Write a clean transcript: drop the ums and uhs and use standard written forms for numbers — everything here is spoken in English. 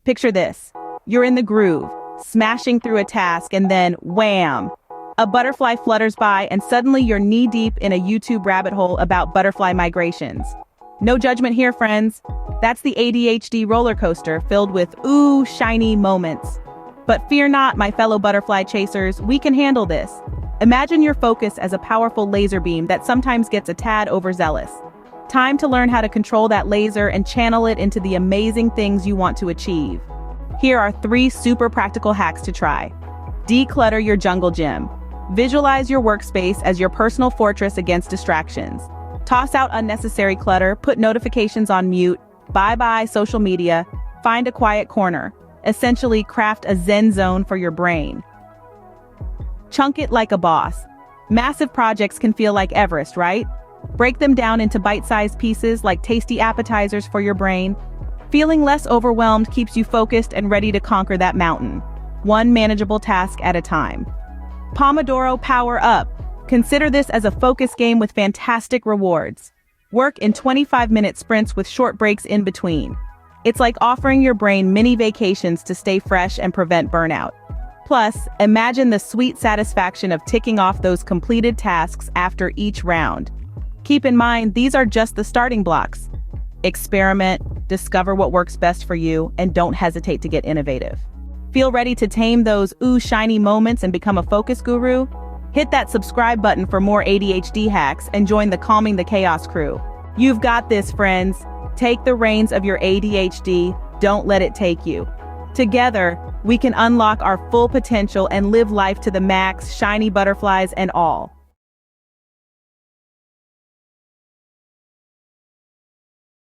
Picture this. You're in the groove, smashing through a task, and then wham! A butterfly flutters by and suddenly you're knee-deep in a YouTube rabbit hole about butterfly migrations. No judgment here, friends. That's the ADHD roller coaster filled with ooh, shiny moments. But fear not, my fellow butterfly chasers, we can handle this. Imagine your focus as a powerful laser beam that sometimes gets a tad overzealous. Time to learn how to control that laser and channel it into the amazing things you want to achieve. Here are 3 super practical hacks to try. Declutter your jungle gym. Visualize your workspace as your personal fortress against distractions. Toss out unnecessary clutter, put notifications on mute, bye-bye social media, find a quiet corner. Essentially, craft a zen zone for your brain. Chunk it like a boss. Massive projects can feel like Everest, right? Break them down into bite-sized pieces like tasty appetizers for your brain. Feeling less overwhelmed keeps you focused and ready to conquer that mountain, one manageable task at a time. Pomodoro Power Up. Consider this as a focus game with fantastic rewards. Work in 25-minute sprints with short breaks in between. It's like offering your brain mini vacations to stay fresh and prevent burnout. Plus, imagine the sweet satisfaction of ticking off those completed tasks after each round. Keep in mind, these are just the starting blocks. Experiment, discover what works best for you, and don't hesitate to get innovative. Feel ready to tame those ooh shiny moments and become a focus guru? Hit that subscribe button for more ADHD hacks and join the Calming the Chaos crew. You've got this, friends. Take the reins of your ADHD, don't let it take you. Together, we can unlock our full potential and live life to the max, shiny butterflies and all.